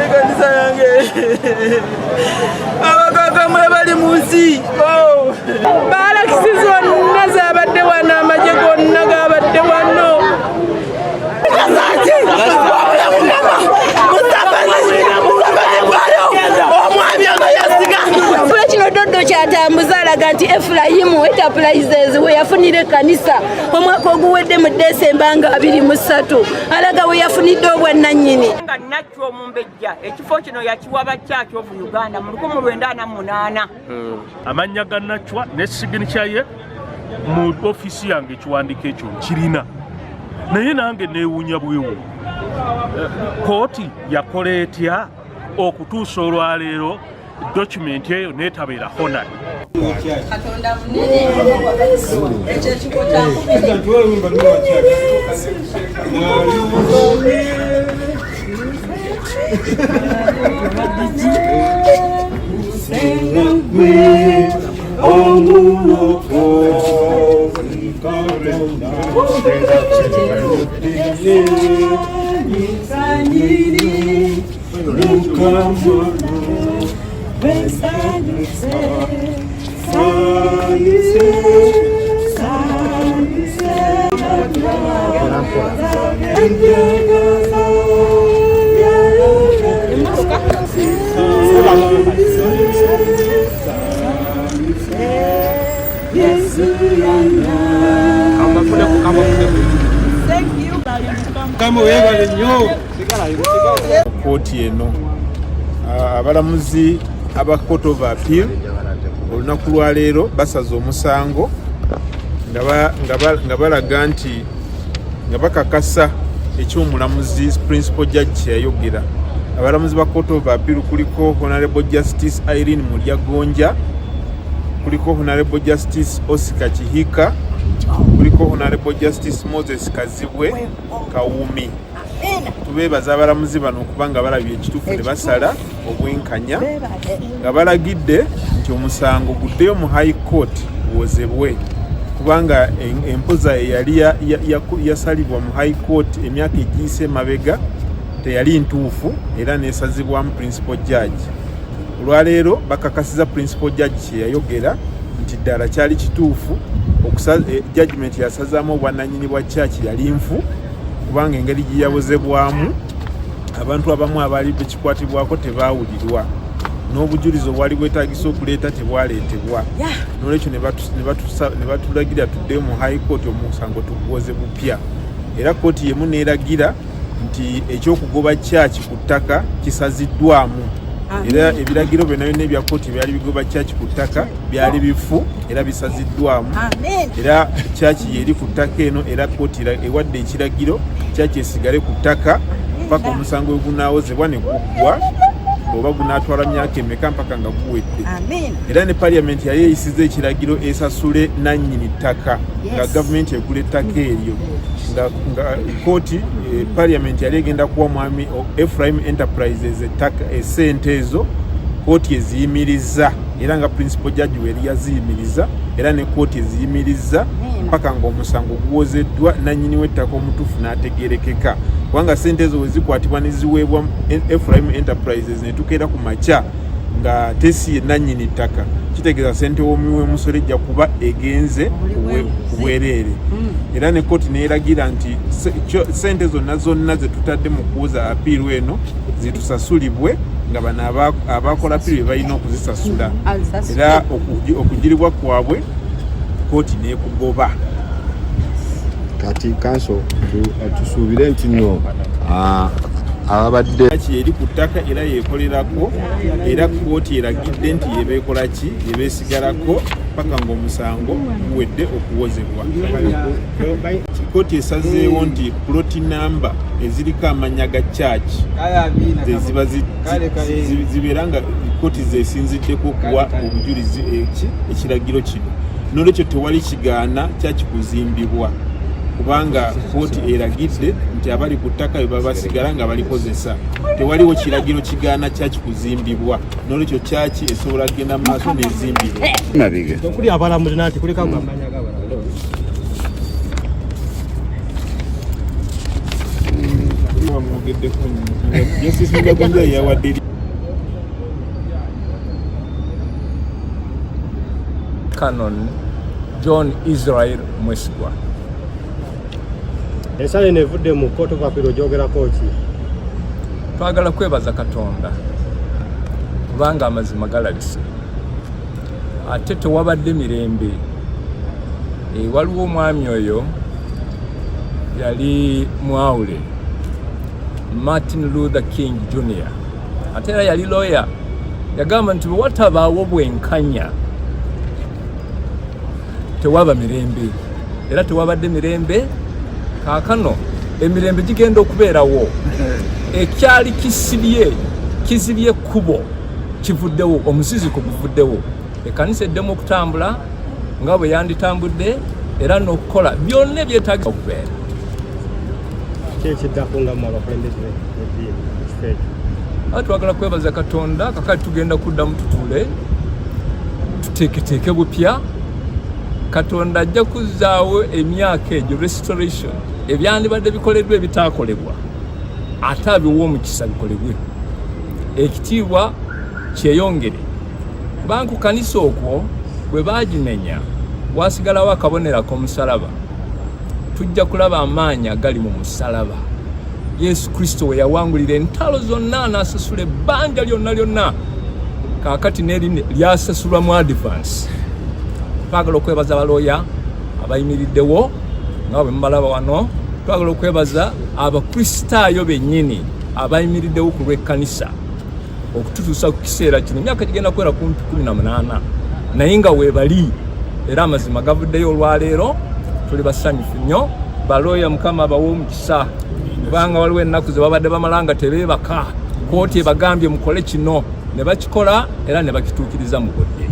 ekanisa yange abakaka mwe bali mu nsi balakisiza onna zabadde wano amagye gonna gabadde wano kino Doddo kyatambuza alaga nti Efulayimu Enterprises we yafunira ekkanisa omwaka oguwedde mu Desemba nga 23 alaga we yafunidde obwannannyini nga Nacho Mumbejja ekifo kino yakiwa Church of Uganda mu 1948 amannya ga Nachwa ne signature ye mu ofisi yange ekiwandiiko ekyo kirina naye nange neewuunya bwewo kooti yakola etya okutuusa olwaleero document eyo netabeera honad Katonda munene ekyo ekifo kooti eno abalamuzi aba Court of Appeal olunaku lwa leero basaza omusango nga balaga nti nga bakakasa ekyomulamuzi principal judge yayogera. Abalamuzi ba Court of Appeal kuliko Honorable Justice Irene Mulyagonja, kuliko Honorable Justice Oscar Chihika, kuliko Honorable Justice Moses Kazibwe Kawumi. Tubeebaza abalamuzi bano okubanga balabye ekituufu ne basala obwenkanya nga balagidde nti omusango guddeyo mu High Court wozebwe kubanga empoza eyali yasalibwa mu High Court emyaka egiyise mabega teyali ntuufu era nesazibwamu principal judge. Olwaleero bakakasiza principal judge kyeyayogera nti ddala kyali kituufu judgment yasazaamu obwannannyini bwa church yali nfu kubanga engeri gye yabozebwamu abantu abamu abaali bekikwatibwako tebaawulirwa n'obujulizi obwali bwetaagisa okuleeta tebwaleetebwa. N'olwekyo ne batulagira tuddeyo mu High Court omusango tuguwoze bupya. Era kooti yemu neeragira nti ekyokugoba church ku ttaka kisaziddwamu. Era ebiragiro byonna byonna ebya kooti byali bigoba church ku ttaka byali bifu era bisaziddwamu. Era church yeri ku ttaka eno era kooti ewadde ekiragiro church esigale ku ttaka mpaka omusango ogunaawozebwa ne guggwa oba gunaatwala myaka emeka mpaka nga guwedde. Era ne parliament yali eyisiza ekiragiro esasule nannyini ttaka nga gavumenti egula ettaka eryo nga kooti parliament yali egenda kuwa mwami Ephraim Enterprises ettaka essente ezo kooti eziyimiriza era nga principal judge weri yaziyimiriza era ne kooti eziyimiriza mpaka ng'omusango guwozeddwa nannyini w'ettaka omutuufu n'ategeerekeka kubanga ssente ezo we zikwatibwa ne ziweebwa Ephraim Enterprises ne tukeera ku makya nga tesi ye nannyini ttaka kitegeeza ssente w'omusolo ejja kuba egenze ku bwereere. Era ne kooti neeragira nti ssente zonna ze tutadde mu kuwuza apiiru eno zitusasulibwe nga bano abakola apiiru be balina okuzisasula era okugiribwa kwabwe kooti n'ekugoba. Kati kanso tusuubire nti nno ababadde eri ku ttaka era yeekolerako era kooti eragidde nti yebeekola ki yebeesigalako paka ng'omusango guwedde okuwozebwa. Kooti esazeewo nti ploti namba eziriko amanya ga church ziba zibeera nga kooti zeesinziddeko okuwa obujulizi ekiragiro kino. N'olwekyo tewali kigaana church kuzimbibwa kubanga kooti eragidde nti abali ku ttaka bwe babasigala nga balikozesa. Tewaliwo kiragiro kigaana church kuzimbibwa. N'olwekyo church esobola kugenda mu maaso n'ezimbibwa. Okuli abalamuzi nanti kuliko amanya g'abalala. ayogeddeko Justice Mugagonja yawadde Canon John Israel Mwesigwa. Ensala eno evudde mu Court of Appeal ogyogerako ki? Twagala kwebaza Katonda kubanga amazima galabise. Ate tewabadde mirembe. Waliwo omwami oyo yali mwawule Martin Luther King Jr. Ate era yali lawyer. Yagamba nti bwe watabaawo bwenkanya tewaba mirembe. Era tewabadde mirembe. Kaakano emirembe gigenda okubeerawo. Ekyali kizibye kubo kivuddewo, omusiziko guvuddewo. Ekkanisa eddemu okutambula nga bwe yanditambudde era n'okukola byonna ebyetaagisa okubeera. Kyekiddako nga mu abakulembeze b'eddiini ekifo ekyo? Twagala kwebaza Katonda, kakati tugenda kuddamu tutuule tuteeketeeke bupya. Katonda ajja kuzzaawo emyaka egyo restoration ebyandibadde bikoleddwa ebitaakolebwa ate abiwa omukisa bikolebwe. Ekitiibwa kyeyongere kubanga ku kanisa okwo bwe baagimenya wasigalawo akabonero k'omusalaba. Tujja kulaba amaanyi agali mu musalaba. Yesu Kristo we yawangulira entalo zonna n'asasula ebbanja lyonna kaakati n'eri lyasasulwa mu advance. Twagala okwebaza abalooya abayimiriddewo nga bwe mubalaba wano. Twagala okwebaza abakristaayo bennyini abayimiriddewo ku lw'ekkanisa okututuusa ku kiseera kino. Emyaka gigenda kwera kumpi 18 naye nga weebali era amazima gavuddeyo olwaleero. Tuli basanyufu nnyo. Balooya Mukama abawa omukisa kubanga waliwo ennaku ze babadde bamala nga tebeebaka. Kooti ebagambye mukole kino ne bakikola era ne bakituukiriza mu budde.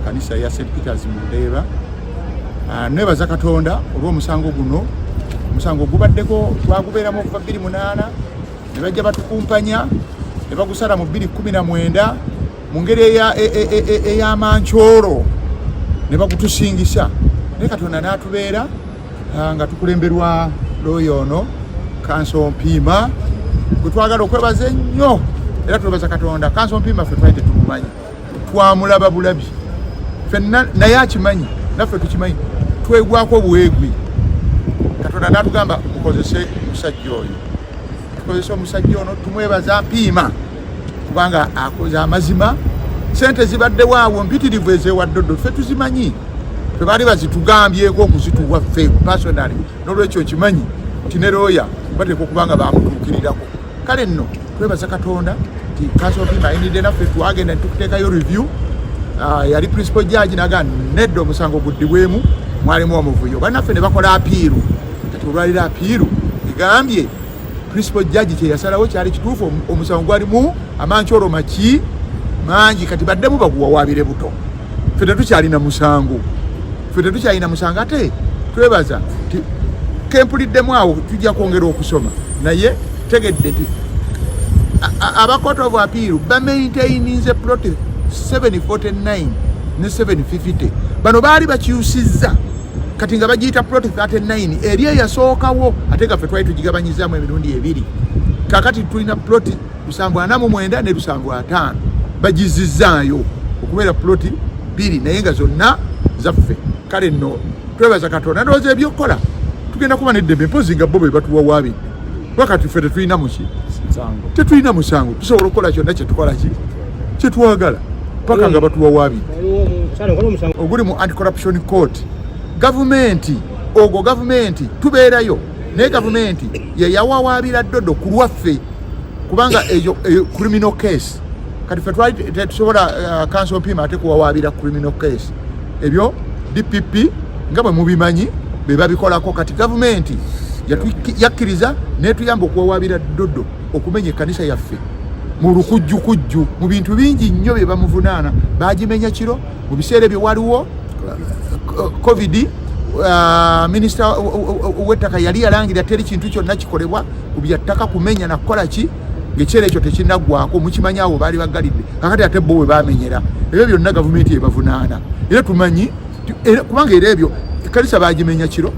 Kanisa ya St. Peter's Mundeeba. Nebaza Katonda olw'omusango guno. Omusango gubaddeko twagubeeramu okuva 2008 ne bajja batukumpanya ne bagusala mu 2019 mu ngeri ey'amancooro ne bagutusingisa. Naye Katonda n'atubeera nga tukulemberwa looyo ono Kanso Mpiima gwe twagala okwebaza ennyo era twebaza Katonda. Kanso Mpiima ffe twali tetumumanyi, twamulaba bulabi fenna naye akimanyi naffe tukimanyi, twegwako buweegwi. Katonda n'atugamba tukozese omusajja oyo, tukozese omusajja ono tumwebaza Mpiima kubanga akoze amazima. Sente zibaddewo awo mpitirivu ezewaddodo ffe tuzimanyi, ffe baali bazitugambyeko okuzituwa ffe personally. N'olwekyo kimanyi nti ne looya bateeka okubanga bamutuukirirako. Kale nno twebaza Katonda nti Kanso Mpiima ayinidde naffe twagenda tukuteekayo review. Yali principal judge naga nedda omusango guddibwemu mwalimu omuvuyo. Bannaffe ne bakola apiiru. Kati olwalira apiiru egambye principal judge kye yasalawo kyali kituufu, omusango gwalimu amancooro maki mangi, kati baddemu baguwawaabire buto. Ffe tetukyalina musango, ate twebaza nti kempuliddemu awo tujja kwongera okusoma. Naye tegedde nti aba Court of Appeal bamaintaininze plot 749 ne 750. Bano baali bakyusizza kati nga bagiyita plot 39 eri eyasookawo ate nga ffe twali tugigabanyizaamu emirundi ebiri. Kakati tulina plot 749 ne 750 bagizizzaayo okubeera plot 2 naye nga zonna zaffe. Kale nno twebaza Katonda. Ndowooza ebyokukola tugenda kuba neddembe mpozi nga bo be batuwawaabidde. Wakati ffe tetulina musango, tusobola okukola kyonna kyetukola kyetwagala paka nga batuwawaabidde. Oguli mu Anti-Corruption Court. Gavumenti tubeerayo naye gavumenti yeyawawaabira Dodo ku lwaffe kubanga eyo criminal case. Kati ffe twali tetusobola Kanso Mpiima ate kuwawaabira criminal case. Ebyo DPP nga bwe mubimanyi be babikolako. Kati gavumenti yakkiriza netuyamba okuwawaabira Dodo okumenya ekkanisa yaffe mu lukujjukujju mu bintu bingi nnyo bye bamuvunaana. Bagimenya kiro mu biseera ebyo waliwo COVID. Minisita w'ettaka yali yalangira teri kintu kyonna kikolebwa ku byattaka kumenya na kukola ki ng'ekyera ekyo tekinaggwako. Mukimanyi awo baali bagalidde kakati ate bo bwe bamenyera. Ebyo byonna gavumenti ebavunaana era tumanyi kubanga era ebyo ekkanisa bagimenya kiro,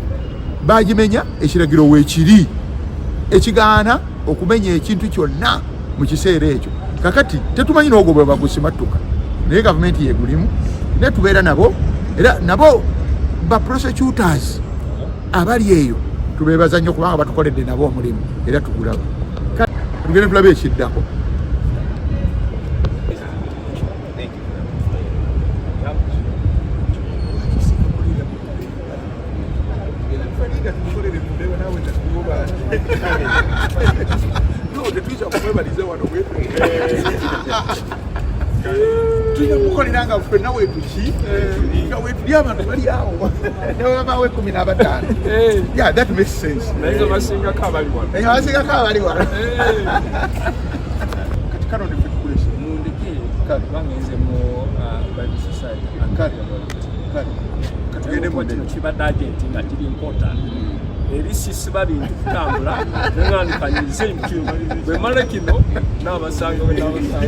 bagimenya ekiragiro weekiri ekigaana okumenya ekintu kyonna mu kiseera ekyo. Kakati tetumanyi n'ogwo bwe bagusimattuka naye gavumenti yegulimu ne tubeera nabo era nabo ba prosecutors abali eyo tubeebaza nnyo kubanga batukoledde nabo omulimu era tugulaba. Tugende tulabe ekiddako. Tunamukolera nga ffenna wetuki nga wetuli abantu bali awo nebabawe 15. Yeah, that makes sense. naye nga basingako abali wano. Naye abasingako abali wano. Kati kano ne tukulese mundiki bangenze mu Bible Society katugende mu kino kibadde agenti nga kiri important eri sisiba bintu kutambula neŋŋandikanyiza empyo bwe mala kino n'abasanga we n'abasanga